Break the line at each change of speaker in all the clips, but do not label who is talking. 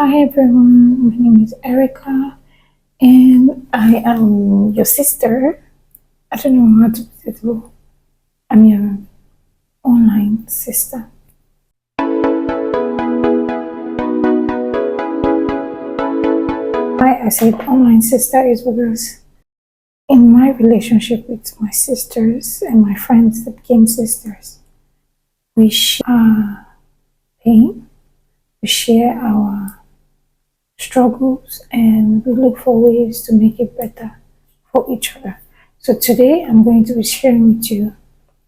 Hi everyone, my name is Erica and I am your sister. I don't know how to put it, but I'm your online sister. Why I said online sister is because in my relationship with my sisters and my friends that became sisters, we share our pain, we share our struggles, and we look for ways to make it better for each other. So today I'm going to be sharing with you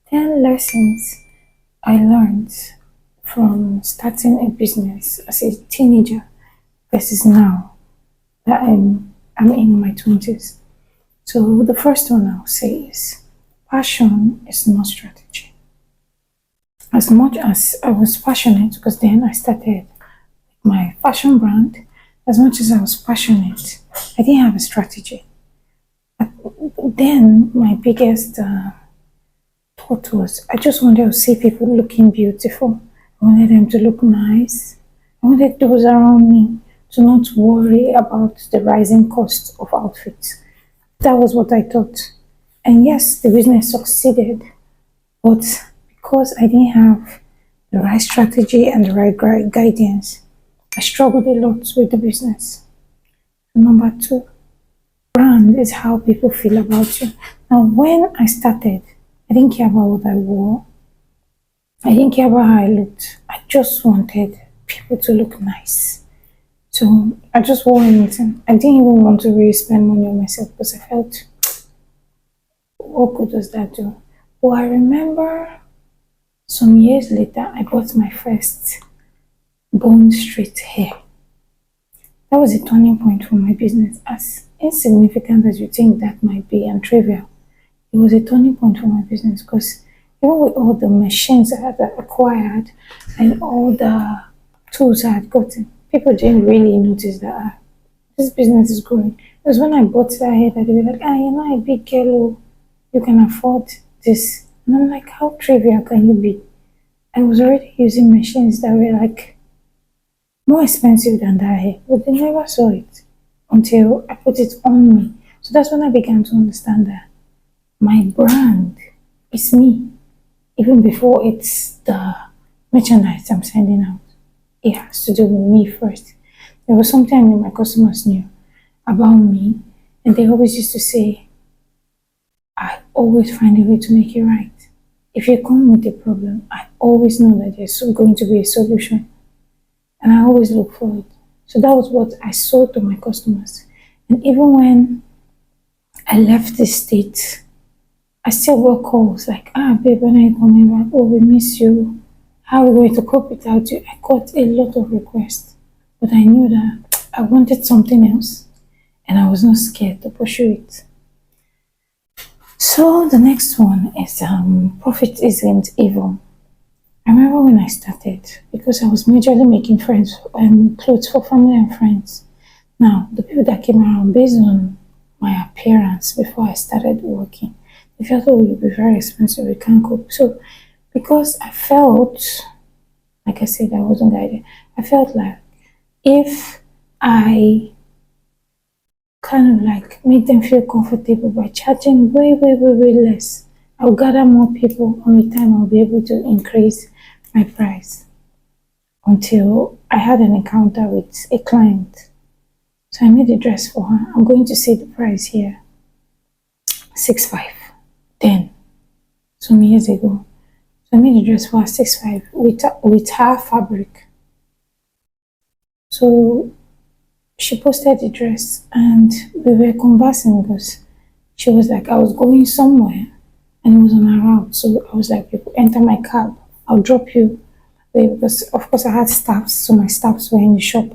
10 lessons I learned from starting a business as a teenager versus now that I'm in my 20s. So the first one I'll say is passion is not strategy. As much as I was passionate, because then I started my fashion brand, as much as I was passionate, I didn't have a strategy. Then my biggest thought was I just wanted to see people looking beautiful. I wanted them to look nice. I wanted those around me to not worry about the rising cost of outfits. That was what I thought. And yes, the business succeeded, but because I didn't have the right strategy and the right guidance, I struggled a lot with the business. Number two, brand is how people feel about you. Now, when I started, I didn't care about what I wore. I didn't care about how I looked. I just wanted people to look nice. So I just wore anything. I didn't even want to really spend money on myself because I felt, what good does that do? Well, I remember some years later, I bought my first Bone Street hair. That was a turning point for my business. As insignificant as you think that might be and trivial, it was a turning point for my business because even with all the machines I had acquired and all the tools I had gotten, people didn't really notice that this business is growing. It was when I bought that hair that they were like, you're not a big girl, oh, you can afford this. And I'm like, how trivial can you be? I was already using machines that were like more expensive than that hair, but they never saw it until I put it on me. So that's when I began to understand that my brand is me, even before it's the merchandise I'm sending out. It has to do with me first. There was something I knew my customers knew about me, and they always used to say, I always find a way to make it right. If you come with a problem, I always know that there's going to be a solution, and I always look for it. So that was what I sold to my customers. And even when I left the state, I still got calls like, babe, when are you coming back? Oh, we miss you. How are we going to cope without you? I got a lot of requests, but I knew that I wanted something else and I was not scared to pursue it. So the next one is profit isn't evil. I remember when I started, because I was majorly making friends and clothes for family and friends. Now, the people that came around based on my appearance before I started working, they felt, oh, you'll be very expensive, we can't cope. So, because I felt, like I said, I wasn't guided, I felt like if I kind of like make them feel comfortable by charging way less, I'll gather more people, and with time I'll be able to increase my price until I had an encounter with a client. So I made a dress for her. I'm going to say the price here. 6.5. Then, some years ago. So I made a dress for her 6.5 with her fabric. So she posted the dress and we were conversing because she was like, I was going somewhere and it was on her route. So I was like, you enter my cab, I'll drop you there because of course I had staffs, so my staffs were in the shop.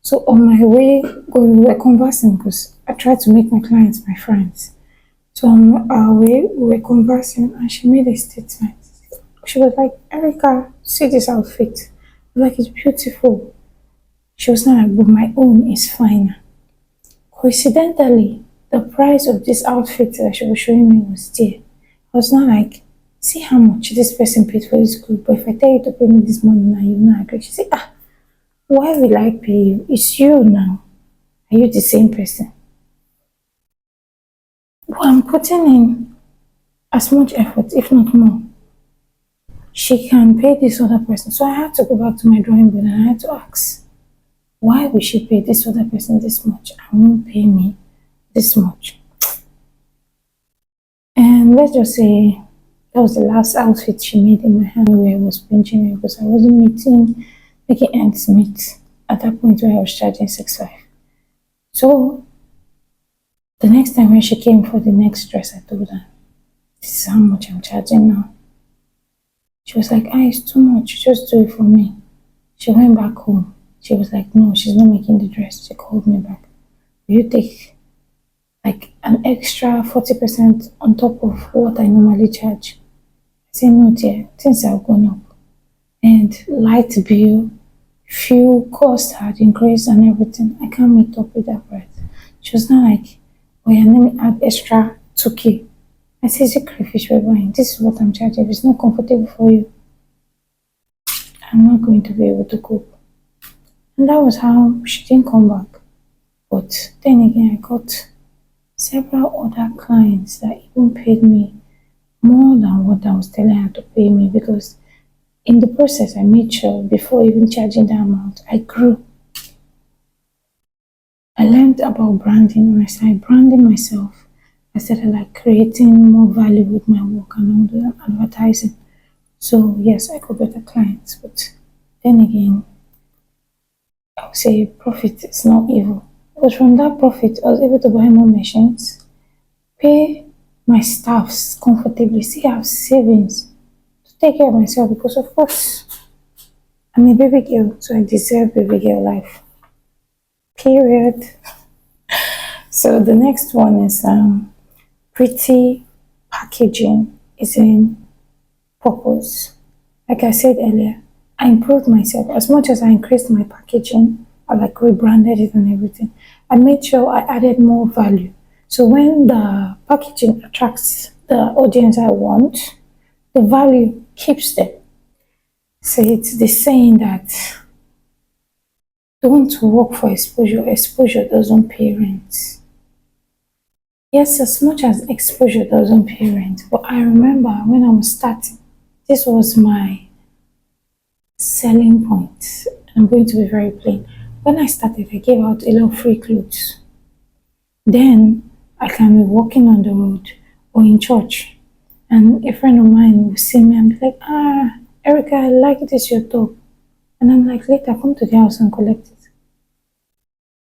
So on my way going, we were conversing because I tried to make my clients my friends. So on our way, we were conversing and she made a statement. She was like, Erica, see this outfit. I was like, it's beautiful. She was not like, but my own is finer. Coincidentally, the price of this outfit that she was showing me was there. I was not like, see how much this person paid for this clothes, but if I tell you to pay me this money now, you will not agree. She said, Why will I pay you? It's you now. Are you the same person? But I'm putting in as much effort, if not more. She can pay this other person. So I had to go back to my drawing board and I had to ask, why will she pay this other person this much and won't pay me this much? And let's just say that was the last outfit she made in my hand where I was pinching her because I wasn't making ends meet at that point where I was charging 6.5. So the next time when she came for the next dress, I told her, this is how much I'm charging now. She was like, it's too much, just do it for me. She went back home. She was like, no, she's not making the dress. She called me back. Will you take like an extra 40% on top of what I normally charge? I said, no dear, things have gone up. And light bill, fuel cost had increased and everything. I can't meet up with that price. She was not like, oh yeah, let me add extra 2K. I said, is it crayfish we're buying? This is what I'm charging. If it's not comfortable for you, I'm not going to be able to cope. And that was how she didn't come back. But then again, I got several other clients that even paid me more than what I was telling her to pay me, because in the process, I made sure before even charging that amount, I grew. I learned about branding. When I started branding myself, I started like creating more value with my work and all the advertising. So yes, I got better clients, but then again, I would say profit is not evil. But from that profit, I was able to buy more machines, pay my staffs comfortably, still have savings to take care of myself because, of course, I'm a baby girl, so I deserve baby girl life. Period. So the next one is pretty packaging is in purpose. Like I said earlier, I improved myself as much as I increased my packaging. I like rebranded it and everything. I made sure I added more value. So when the packaging attracts the audience I want, the value keeps them. So it's the saying that don't work for exposure. Exposure doesn't pay rent. Yes, as much as exposure doesn't pay rent, but I remember when I was starting, this was my selling point. I'm going to be very plain. When I started, I gave out a lot of free clothes. Then I can be walking on the road or in church, and a friend of mine will see me and be like, Erica, I like this your top. And I'm like, later, come to the house and collect it.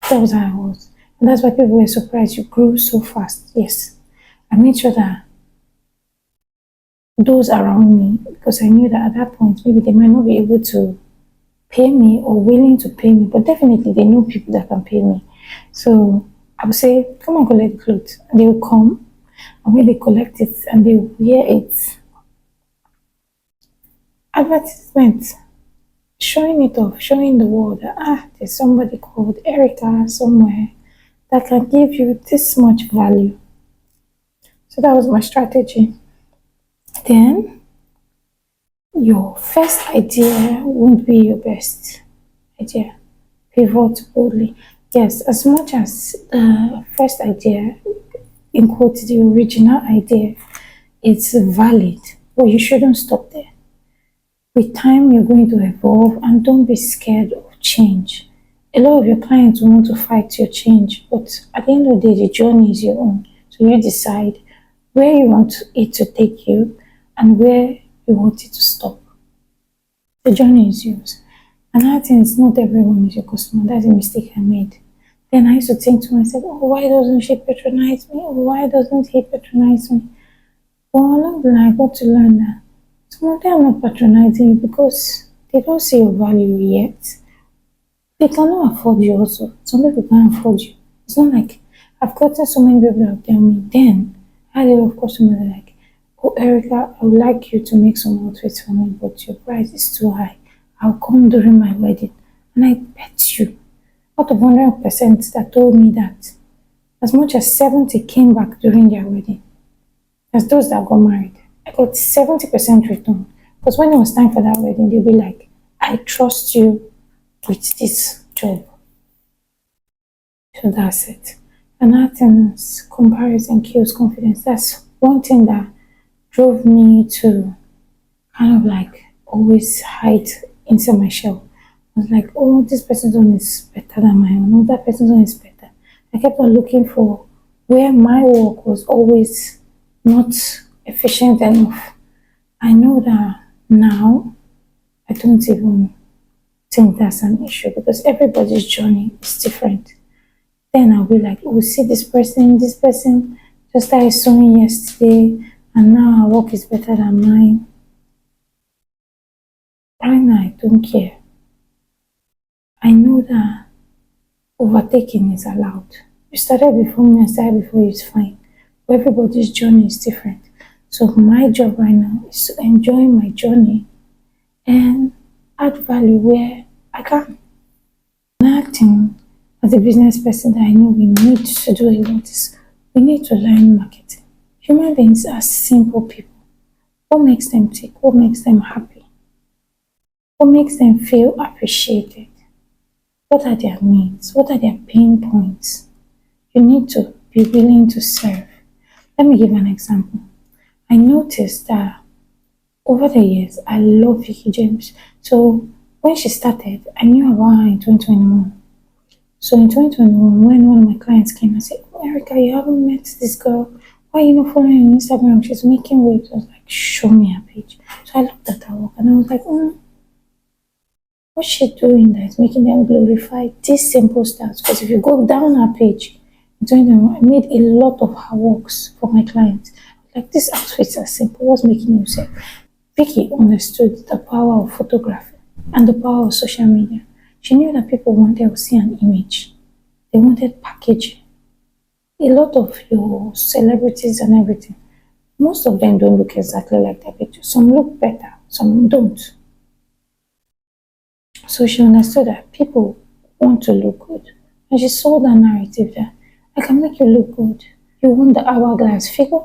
That was how I was. And that's why people were surprised you grew so fast. Yes. I made sure that those around me, because I knew that at that point, maybe they might not be able to pay me or willing to pay me, but definitely they know people that can pay me. So I would say, come and collect the clothes. And they will come, and when they collect it and they wear it, advertisement, showing it off, showing the world that there's somebody called Erica somewhere that can give you this much value. So that was my strategy. Then your first idea won't be your best idea. Pivot boldly. Yes, as much as the first idea, in quotes, the original idea, it's valid, but you shouldn't stop there. With time, you're going to evolve, and don't be scared of change. A lot of your clients want to fight your change, but at the end of the day, the journey is your own. So you decide where you want it to take you and where you want it to stop. The journey is yours. Another thing is not everyone is your customer. That's a mistake I made. Then I used to think to myself, why doesn't she patronize me? Or why doesn't he patronize me? Well, along the line, I got to learn that some of them are not patronizing you because they don't see your value yet. They cannot afford you also. Some people can't afford you. It's not like I've gotten so many people that tell me, then I had a lot of customers that are like, oh Erica, I would like you to make some outfits for me, but your price is too high. I'll come during my wedding. And I bet you, out of 100% that told me that, as much as 70 came back during their wedding, as those that got married, I got 70% return. Because when it was time for that wedding, they'll be like, I trust you with this job. So that's it. Another thing is comparison kills confidence. That's one thing that drove me to kind of like always hide inside my shell. I was like, oh, this person's own is better than my own. Oh, that person's own is better. I kept on looking for where my work was always not efficient enough. I know that now I don't even think that's an issue because everybody's journey is different. Then I'll be like, oh, see this person just started sewing yesterday and now our work is better than mine. Right now, I don't care. I know that overtaking is allowed. You started before me, I started before you, it's fine. But everybody's journey is different. So my job right now is to enjoy my journey and add value where I can. Another thing, as a business person that I know we need to do a lot is we need to learn marketing. Human beings are simple people. What makes them tick? What makes them happy? What makes them feel appreciated? What are their needs? What are their pain points? You need to be willing to serve. Let me give an example. I noticed that over the years, I love Vicky James. So when she started, I knew about her in 2021. So in 2021, when one of my clients came and said, oh, Erica, you haven't met this girl. Why are you not following her on Instagram? She's making waves. I was like, show me her page. So I looked at her work and I was like, what's she doing that is making them glorify these simple styles? Because if you go down her page, I made a lot of her works for my clients. Like, these outfits are simple. What's making them say? Vicky understood the power of photography and the power of social media. She knew that people wanted to see an image. They wanted packaging. A lot of your celebrities and everything, most of them don't look exactly like their picture. Some look better, some don't. So she understood that people want to look good. And she sold that narrative that I can make you look good. You want the hourglass figure?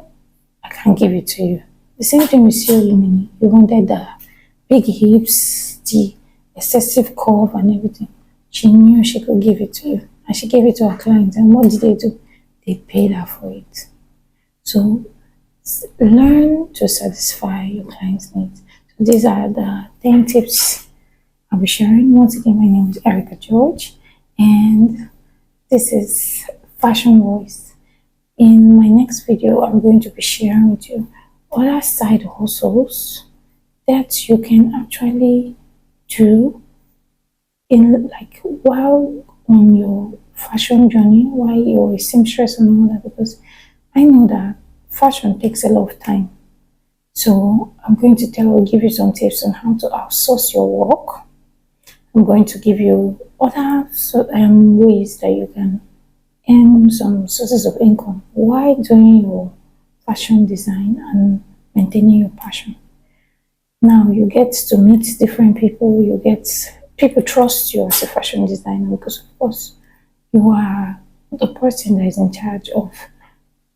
I can give it to you. The same thing with Seo Lumini. You wanted the big hips, the excessive curve and everything. She knew she could give it to you. And she gave it to her clients. And what did they do? They paid her for it. So learn to satisfy your clients' needs. So these are the 10 tips I'll be sharing. Once again, my name is Erica George, and this is Fashion Voice. In my next video, I'm going to be sharing with you other side hustles that you can actually do in like while on your fashion journey, while you're a seamstress and all that, because I know that fashion takes a lot of time. So I'm going to give you some tips on how to outsource your work. I'm going to give you other ways that you can earn some sources of income while doing your fashion design and maintaining your passion. Now you get to meet different people, people trust you as a fashion designer because of course you are the person that is in charge of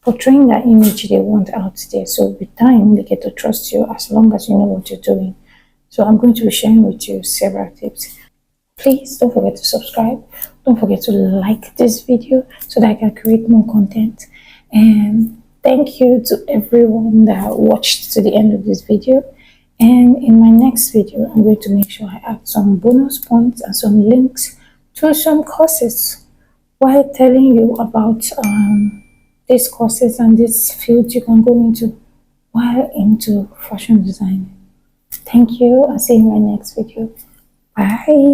portraying that image they want out there. So with time they get to trust you as long as you know what you're doing. So I'm going to be sharing with you several tips. Please don't forget to subscribe. Don't forget to like this video so that I can create more content. And thank you to everyone that watched to the end of this video. And in my next video, I'm going to make sure I add some bonus points and some links to some courses while telling you about these courses and this field you can go into while into fashion design. Thank you. I'll see you in my next video. Bye.